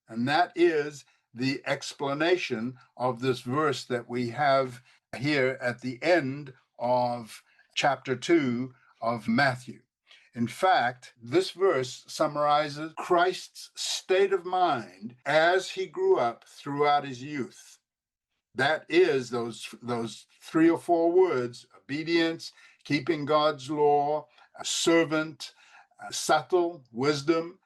And that is the explanation of this verse that we have here at the end of chapter 2 of Matthew. In fact, this verse summarizes Christ's state of mind as he grew up throughout his youth. That is those 3 or 4 words: obedience, keeping God's law, a servant, subtle, wisdom,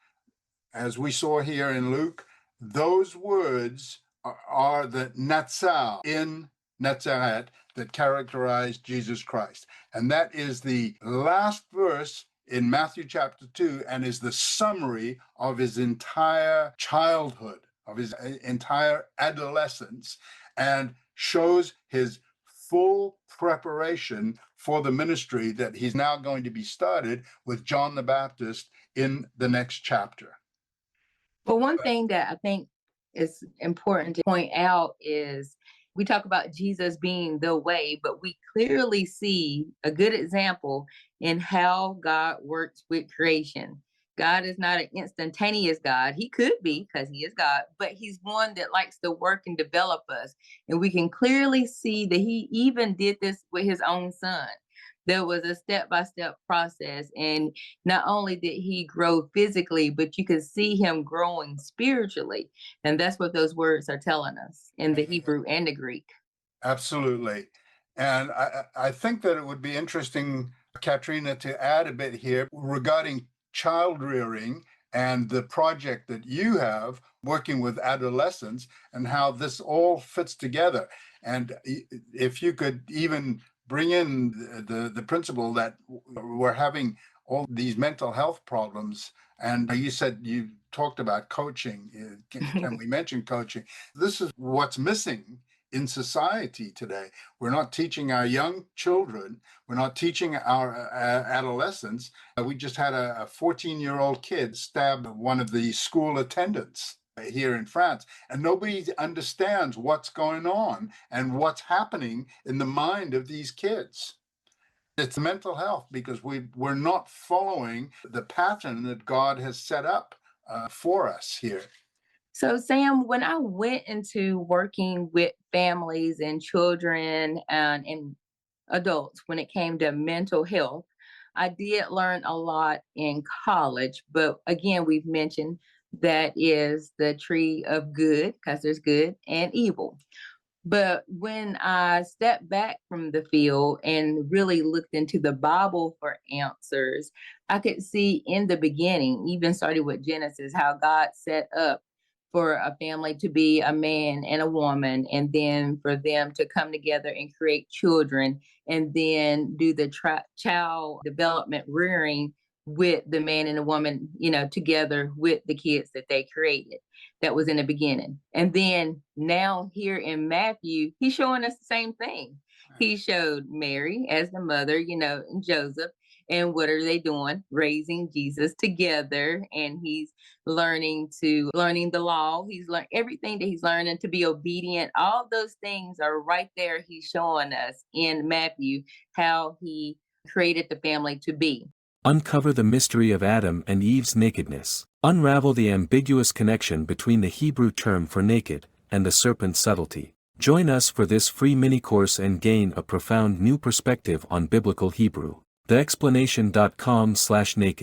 as we saw here in Luke. Those words are the natsal in Nazareth that characterized Jesus Christ. And that is the last verse in Matthew chapter 2 and is the summary of his entire childhood, of his entire adolescence, and shows his full preparation for the ministry that he's now going to be started with John the Baptist in the next chapter. But one thing that I think is important to point out is we talk about Jesus being the way, but we clearly see a good example in how God works with creation. God is not an instantaneous God. He could be because he is God, but he's one that likes to work and develop us. And we can clearly see that he even did this with his own son. There was a step-by-step process. And not only did he grow physically, but you could see him growing spiritually. And that's what those words are telling us in the Hebrew and the Greek. Absolutely. And I think that it would be interesting, Katrina, to add a bit here regarding child rearing and the project that you have working with adolescents and how this all fits together. And if you could even bring in the principle that we're having all these mental health problems. And you said you talked about coaching. Can we mention coaching? This is what's missing in society today. We're not teaching our young children. We're not teaching our adolescents. We just had a 14-year-old kid stab one of the school attendants here in France, and nobody understands what's going on and what's happening in the mind of these kids. It's mental health because we're not following the pattern that God has set up for us here. So, Sam, when I went into working with families and children and adults when it came to mental health, I did learn a lot in college. But again, we've mentioned that is the tree of good because there's good and evil. But when I stepped back from the field and really looked into the Bible for answers, I could see in the beginning, even starting with Genesis, how God set up for a family to be a man and a woman, and then for them to come together and create children, and then do the child development rearing with the man and the woman, together with the kids that they created. That was in the beginning. And then now here in Matthew, he's showing us the same thing. He showed Mary as the mother, and Joseph. And what are they doing? Raising Jesus together. And he's learning the law. He's learned everything that he's learning to be obedient. All those things are right there. He's showing us in Matthew how he created the family to be. Uncover the mystery of Adam and Eve's nakedness. Unravel the ambiguous connection between the Hebrew term for naked and the serpent's subtlety. Join us for this free mini-course and gain a profound new perspective on biblical Hebrew. theexplanation.com/naked